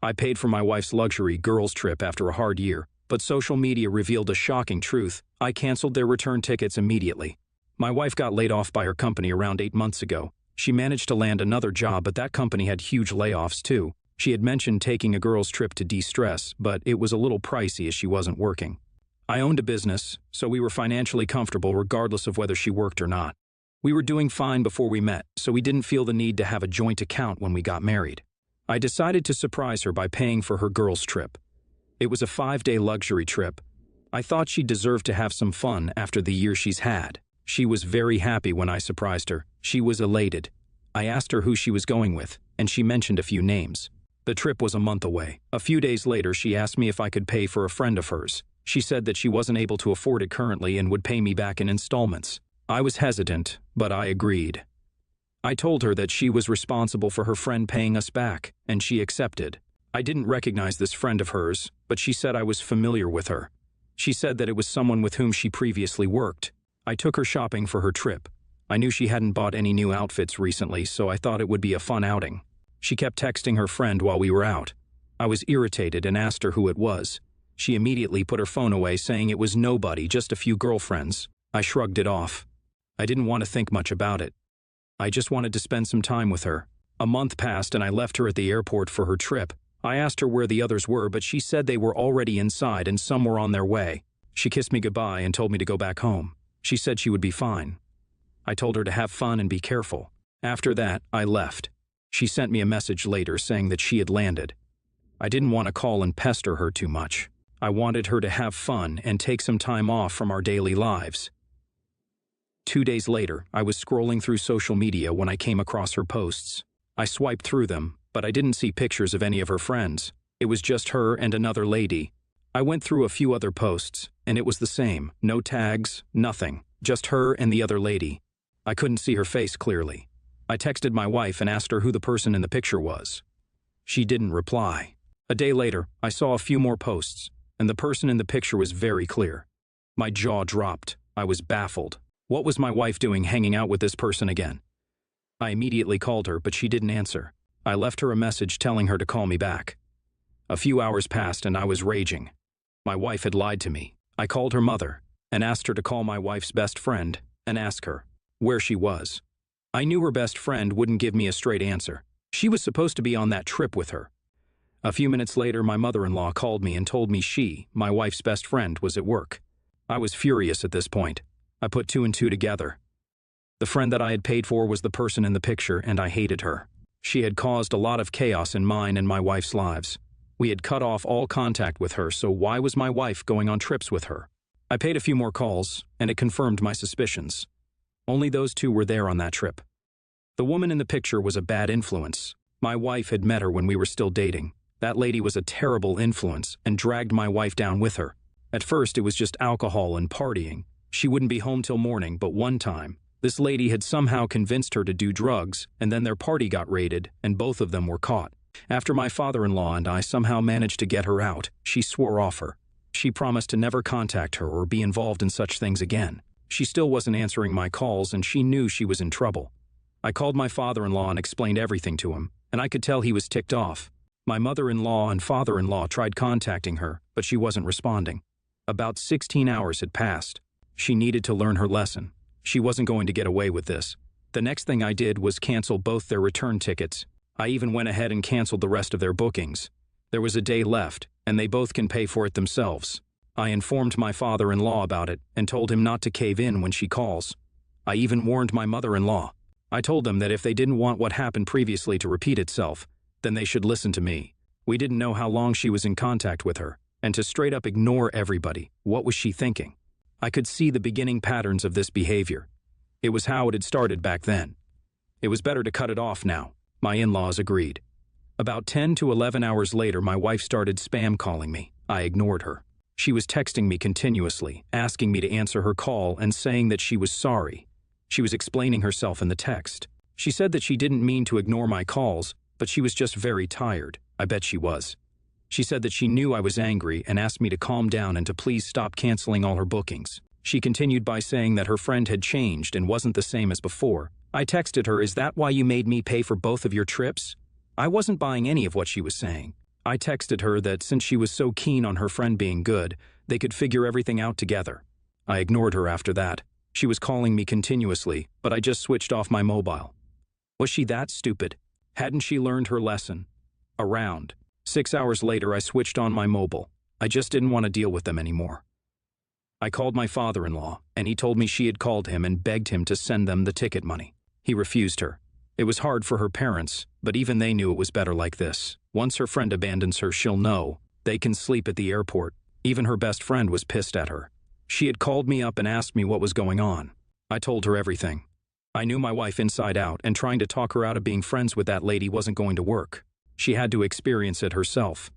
I paid for my wife's luxury girls' trip after a hard year, but social media revealed a shocking truth. I canceled their return tickets immediately. My wife got laid off by her company around 8 months ago. She managed to land another job, but that company had huge layoffs too. She had mentioned taking a girls' trip to de-stress, but it was a little pricey as she wasn't working. I owned a business, so we were financially comfortable regardless of whether she worked or not. We were doing fine before we met, so we didn't feel the need to have a joint account when we got married. I decided to surprise her by paying for her girls' trip. It was a 5-day luxury trip. I thought she deserved to have some fun after the year she's had. She was very happy when I surprised her. She was elated. I asked her who she was going with, and she mentioned a few names. The trip was a month away. A few days later, she asked me if I could pay for a friend of hers. She said that she wasn't able to afford it currently and would pay me back in installments. I was hesitant, but I agreed. I told her that she was responsible for her friend paying us back, and she accepted. I didn't recognize this friend of hers, but she said I was familiar with her. She said that it was someone with whom she previously worked. I took her shopping for her trip. I knew she hadn't bought any new outfits recently, so I thought it would be a fun outing. She kept texting her friend while we were out. I was irritated and asked her who it was. She immediately put her phone away, saying it was nobody, just a few girlfriends. I shrugged it off. I didn't want to think much about it. I just wanted to spend some time with her. A month passed and I left her at the airport for her trip. I asked her where the others were, but she said they were already inside and some were on their way. She kissed me goodbye and told me to go back home. She said she would be fine. I told her to have fun and be careful. After that, I left. She sent me a message later saying that she had landed. I didn't want to call and pester her too much. I wanted her to have fun and take some time off from our daily lives. 2 days later, I was scrolling through social media when I came across her posts. I swiped through them, but I didn't see pictures of any of her friends. It was just her and another lady. I went through a few other posts, and it was the same. No tags, nothing. Just her and the other lady. I couldn't see her face clearly. I texted my wife and asked her who the person in the picture was. She didn't reply. A day later, I saw a few more posts, and the person in the picture was very clear. My jaw dropped. I was baffled. What was my wife doing hanging out with this person again? I immediately called her, but she didn't answer. I left her a message telling her to call me back. A few hours passed and I was raging. My wife had lied to me. I called her mother and asked her to call my wife's best friend and ask her where she was. I knew her best friend wouldn't give me a straight answer. She was supposed to be on that trip with her. A few minutes later, my mother-in-law called me and told me she, my wife's best friend, was at work. I was furious at this point. I put 2 and 2 together. The friend that I had paid for was the person in the picture, and I hated her. She had caused a lot of chaos in mine and my wife's lives. We had cut off all contact with her, so why was my wife going on trips with her? I paid a few more calls, and it confirmed my suspicions. Only those 2 were there on that trip. The woman in the picture was a bad influence. My wife had met her when we were still dating. That lady was a terrible influence and dragged my wife down with her. At first, it was just alcohol and partying. She wouldn't be home till morning, but one time, this lady had somehow convinced her to do drugs, and then their party got raided, and both of them were caught. After my father-in-law and I somehow managed to get her out, she swore off her. She promised to never contact her or be involved in such things again. She still wasn't answering my calls, and she knew she was in trouble. I called my father-in-law and explained everything to him, and I could tell he was ticked off. My mother-in-law and father-in-law tried contacting her, but she wasn't responding. About 16 hours had passed. She needed to learn her lesson. She wasn't going to get away with this. The next thing I did was cancel both their return tickets. I even went ahead and canceled the rest of their bookings. There was a day left, and they both can pay for it themselves. I informed my father-in-law about it and told him not to cave in when she calls. I even warned my mother-in-law. I told them that if they didn't want what happened previously to repeat itself, then they should listen to me. We didn't know how long she was in contact with her, and to straight up ignore everybody. What was she thinking? I could see the beginning patterns of this behavior. It was how it had started back then. It was better to cut it off now. My in-laws agreed. About 10 to 11 hours later, my wife started spam calling me. I ignored her. She was texting me continuously, asking me to answer her call and saying that she was sorry. She was explaining herself in the text. She said that she didn't mean to ignore my calls, but she was just very tired. I bet she was. She said that she knew I was angry and asked me to calm down and to please stop canceling all her bookings. She continued by saying that her friend had changed and wasn't the same as before. I texted her, "Is that why you made me pay for both of your trips?" I wasn't buying any of what she was saying. I texted her that since she was so keen on her friend being good, they could figure everything out together. I ignored her after that. She was calling me continuously, but I just switched off my mobile. Was she that stupid? Hadn't she learned her lesson? Around 6 hours later, I switched on my mobile. I just didn't want to deal with them anymore. I called my father-in-law, and he told me she had called him and begged him to send them the ticket money. He refused her. It was hard for her parents, but even they knew it was better like this. Once her friend abandons her, she'll know. They can sleep at the airport. Even her best friend was pissed at her. She had called me up and asked me what was going on. I told her everything. I knew my wife inside out, and trying to talk her out of being friends with that lady wasn't going to work. She had to experience it herself.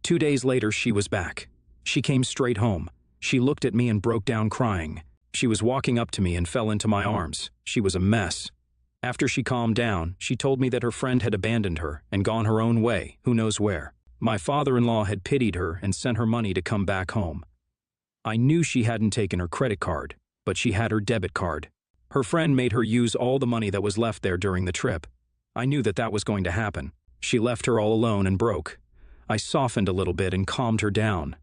2 days later, she was back. She came straight home. She looked at me and broke down crying. She was walking up to me and fell into my arms. She was a mess. After she calmed down, she told me that her friend had abandoned her and gone her own way, who knows where. My father-in-law had pitied her and sent her money to come back home. I knew she hadn't taken her credit card, but she had her debit card. Her friend made her use all the money that was left there during the trip. I knew that was going to happen. She left her all alone and broke. I softened a little bit and calmed her down.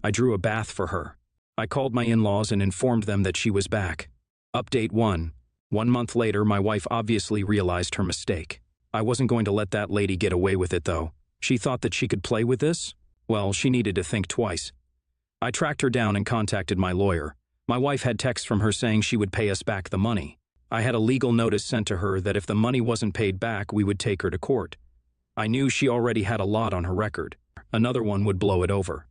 I drew a bath for her. I called my in-laws and informed them that she was back. Update 1. 1 month later, my wife obviously realized her mistake. I wasn't going to let that lady get away with it, though. She thought that she could play with this? Well, she needed to think twice. I tracked her down and contacted my lawyer. My wife had texts from her saying she would pay us back the money. I had a legal notice sent to her that if the money wasn't paid back, we would take her to court. I knew she already had a lot on her record. Another one would blow it over.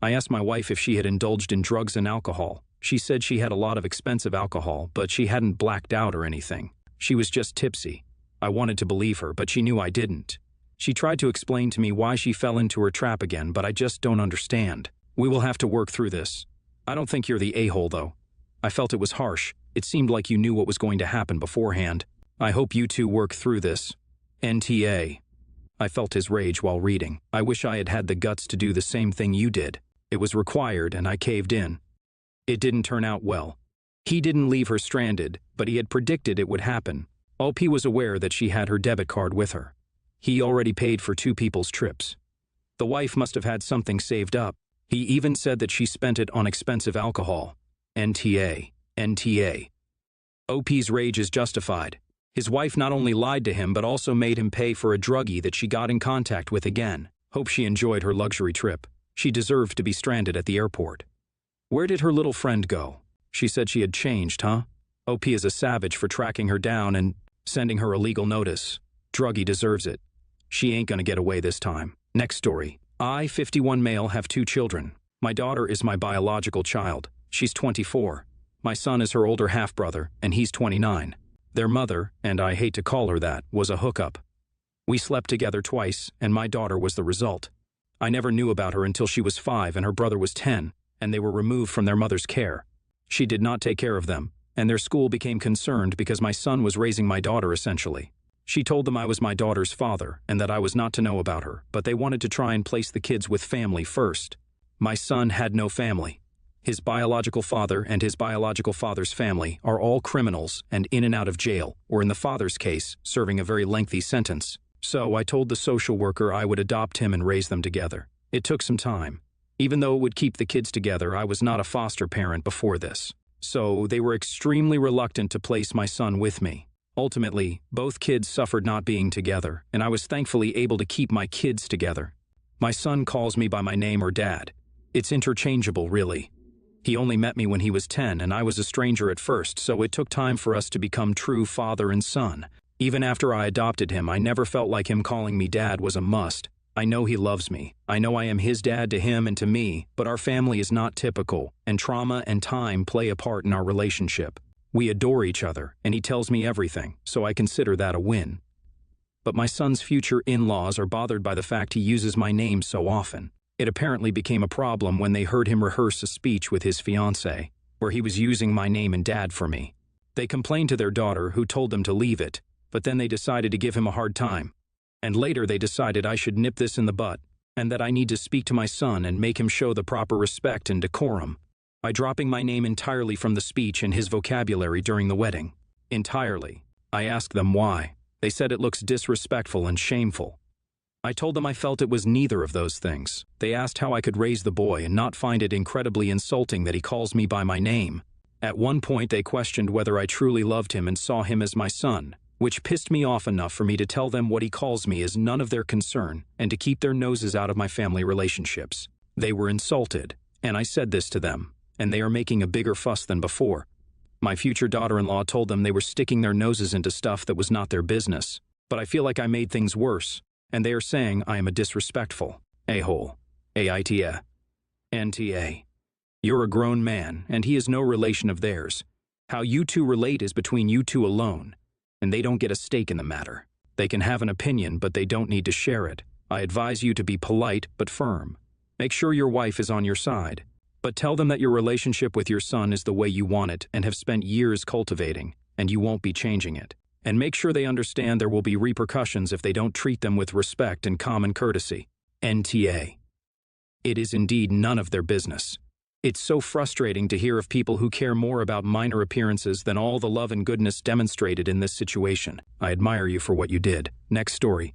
I asked my wife if she had indulged in drugs and alcohol. She said she had a lot of expensive alcohol, but she hadn't blacked out or anything. She was just tipsy. I wanted to believe her, but she knew I didn't. She tried to explain to me why she fell into her trap again, but I just don't understand. We will have to work through this. I don't think you're the a-hole, though. I felt it was harsh. It seemed like you knew what was going to happen beforehand. I hope you two work through this. NTA. I felt his rage while reading. I wish I had had the guts to do the same thing you did. It was required, and I caved in. It didn't turn out well. He didn't leave her stranded, but he had predicted it would happen. OP was aware that she had her debit card with her. He already paid for 2 people's trips. The wife must have had something saved up. He even said that she spent it on expensive alcohol. NTA. NTA. OP's rage is justified. His wife not only lied to him but also made him pay for a druggie that she got in contact with again. Hope she enjoyed her luxury trip. She deserved to be stranded at the airport. Where did her little friend go? She said she had changed, huh? OP is a savage for tracking her down and sending her a legal notice. Druggie deserves it. She ain't gonna get away this time. Next story. I, 51 male, have 2 children. My daughter is my biological child. She's 24. My son is her older half-brother, and he's 29. Their mother, and I hate to call her that, was a hookup. We slept together twice, and my daughter was the result. I never knew about her until she was 5 and her brother was 10, and they were removed from their mother's care. She did not take care of them, and their school became concerned because my son was raising my daughter essentially. She told them I was my daughter's father and that I was not to know about her, but they wanted to try and place the kids with family first. My son had no family. His biological father and his biological father's family are all criminals and in and out of jail, or in the father's case, serving a very lengthy sentence. So I told the social worker I would adopt him and raise them together. It took some time. Even though it would keep the kids together, I was not a foster parent before this. So they were extremely reluctant to place my son with me. Ultimately, both kids suffered not being together, and I was thankfully able to keep my kids together. My son calls me by my name or dad. It's interchangeable, really. He only met me when he was 10, and I was a stranger at first, so it took time for us to become true father and son. Even after I adopted him, I never felt like him calling me dad was a must. I know he loves me. I know I am his dad to him and to me, but our family is not typical, and trauma and time play a part in our relationship. We adore each other, and he tells me everything, so I consider that a win. But my son's future in-laws are bothered by the fact he uses my name so often. It apparently became a problem when they heard him rehearse a speech with his fiancée, where he was using my name and dad for me. They complained to their daughter, who told them to leave it, but then they decided to give him a hard time. And later they decided I should nip this in the butt, and that I need to speak to my son and make him show the proper respect and decorum by dropping my name entirely from the speech and his vocabulary during the wedding. Entirely. I asked them why. They said it looks disrespectful and shameful. I told them I felt it was neither of those things. They asked how I could raise the boy and not find it incredibly insulting that he calls me by my name. At one point, they questioned whether I truly loved him and saw him as my son, which pissed me off enough for me to tell them what he calls me is none of their concern and to keep their noses out of my family relationships. They were insulted, and I said this to them, and they are making a bigger fuss than before. My future daughter-in-law told them they were sticking their noses into stuff that was not their business, but I feel like I made things worse, and they are saying I am a disrespectful a-hole, AITA, NTA. You're a grown man, and he is no relation of theirs. How you two relate is between you two alone, and they don't get a stake in the matter. They can have an opinion, but they don't need to share it. I advise you to be polite but firm. Make sure your wife is on your side, but tell them that your relationship with your son is the way you want it and have spent years cultivating, and you won't be changing it. And make sure they understand there will be repercussions if they don't treat them with respect and common courtesy. NTA. It is indeed none of their business. It's so frustrating to hear of people who care more about minor appearances than all the love and goodness demonstrated in this situation. I admire you for what you did. Next story.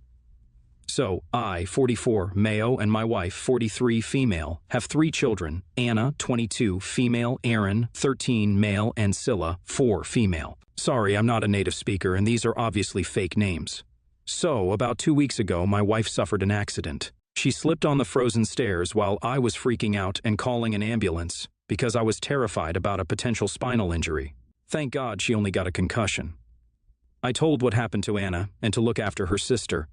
So, I, 44, male, and my wife, 43, female, have 3 children, Anna, 22, female, Aaron, 13, male, and Scylla, 4, female. Sorry, I'm not a native speaker, and these are obviously fake names. So, about 2 weeks ago, my wife suffered an accident. She slipped on the frozen stairs while I was freaking out and calling an ambulance because I was terrified about a potential spinal injury. Thank God she only got a concussion. I told what happened to Anna and to look after her sister.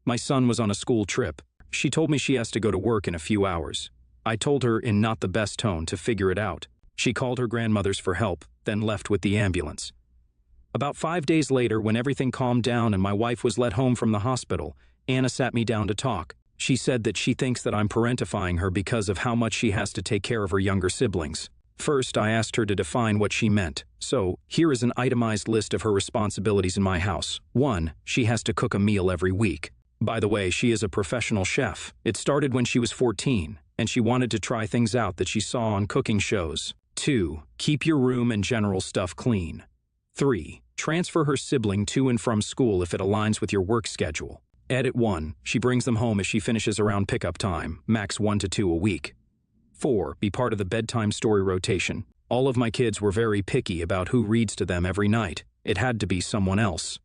My son was on a school trip. She told me she has to go to work in a few hours. I told her in not the best tone to figure it out. She called her grandmother's for help, then left with the ambulance. About 5 days later, when everything calmed down and my wife was let home from the hospital, Anna sat me down to talk. She said that she thinks that I'm parentifying her because of how much she has to take care of her younger siblings. First, I asked her to define what she meant. So, here is an itemized list of her responsibilities in my house. 1. She has to cook a meal every week. By the way, she is a professional chef. It started when she was 14, and she wanted to try things out that she saw on cooking shows. 2. Keep your room and general stuff clean. 3. Transfer her sibling to and from school if it aligns with your work schedule. Edit 1. She brings them home as she finishes around pickup time, max 1 to 2 a week. 4. Be part of the bedtime story rotation. All of my kids were very picky about who reads to them every night. It had to be someone else.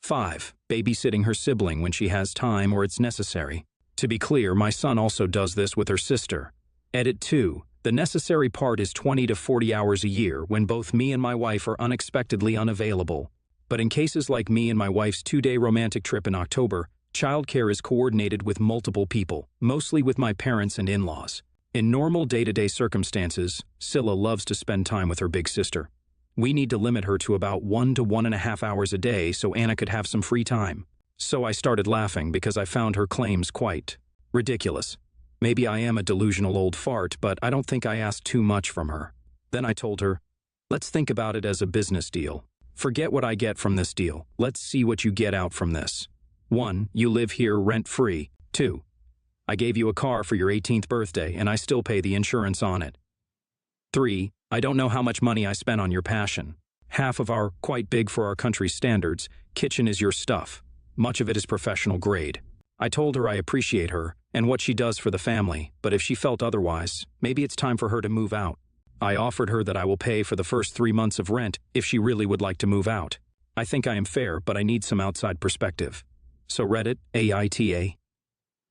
5. Babysitting her sibling when she has time or it's necessary. To be clear, my son also does this with her sister. Edit 2. The necessary part is 20 to 40 hours a year when both me and my wife are unexpectedly unavailable. But in cases like me and my wife's 2-day romantic trip in October, childcare is coordinated with multiple people, mostly with my parents and in-laws. In normal day-to-day circumstances, Scylla loves to spend time with her big sister. We need to limit her to about 1 to 1.5 hours a day so Anna could have some free time. So I started laughing because I found her claims quite ridiculous. Maybe I am a delusional old fart, but I don't think I asked too much from her. Then I told her, let's think about it as a business deal. Forget what I get from this deal. Let's see what you get out from this. 1. You live here rent-free. 2. I gave you a car for your 18th birthday and I still pay the insurance on it. 3. I don't know how much money I spent on your passion. Half of our, quite big for our country's standards, kitchen is your stuff. Much of it is professional grade. I told her I appreciate her and what she does for the family, but if she felt otherwise, maybe it's time for her to move out. I offered her that I will pay for the first 3 months of rent if she really would like to move out. I think I am fair, but I need some outside perspective. So Reddit, AITA,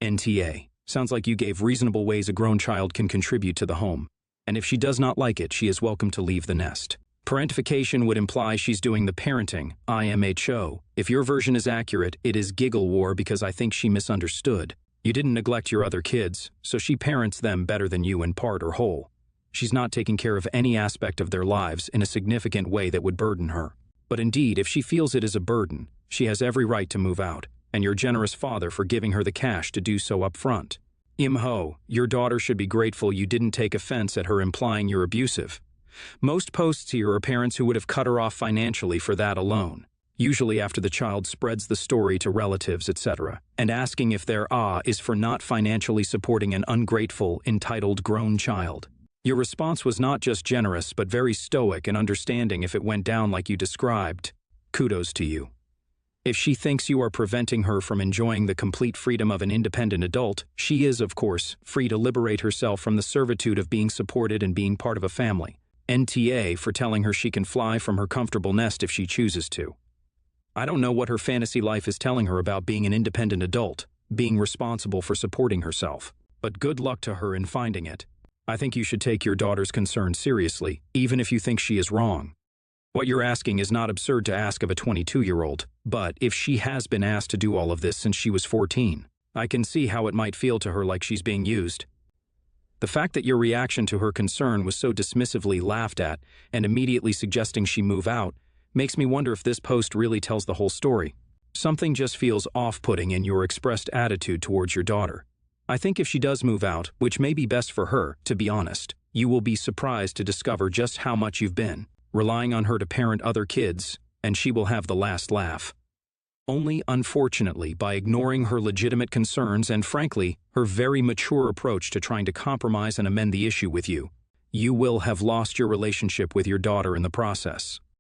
NTA. Sounds like you gave reasonable ways a grown child can contribute to the home. And if she does not like it, she is welcome to leave the nest. Parentification would imply she's doing the parenting, IMHO. If your version is accurate, it is giggle war because I think she misunderstood. You didn't neglect your other kids, so she parents them better than you in part or whole. She's not taking care of any aspect of their lives in a significant way that would burden her. But indeed, if she feels it is a burden, she has every right to move out, and your generous father for giving her the cash to do so up front. Imho, your daughter should be grateful you didn't take offense at her implying you're abusive. Most posts here are parents who would have cut her off financially for that alone, usually after the child spreads the story to relatives, etc., and asking if their is for not financially supporting an ungrateful, entitled grown child. Your response was not just generous, but very stoic and understanding if it went down like you described. Kudos to you. If she thinks you are preventing her from enjoying the complete freedom of an independent adult, she is, of course, free to liberate herself from the servitude of being supported and being part of a family. NTA for telling her she can fly from her comfortable nest if she chooses to. I don't know what her fantasy life is telling her about being an independent adult, being responsible for supporting herself. But good luck to her in finding it. I think you should take your daughter's concerns seriously, even if you think she is wrong. What you're asking is not absurd to ask of a 22-year-old, but if she has been asked to do all of this since she was 14, I can see how it might feel to her like she's being used. The fact that your reaction to her concern was so dismissively laughed at and immediately suggesting she move out makes me wonder if this post really tells the whole story. Something just feels off-putting in your expressed attitude towards your daughter. I think if she does move out, which may be best for her, to be honest, you will be surprised to discover just how much you've been relying on her to parent other kids, and she will have the last laugh. Only, unfortunately, by ignoring her legitimate concerns and, frankly, her very mature approach to trying to compromise and amend the issue with you, you will have lost your relationship with your daughter in the process.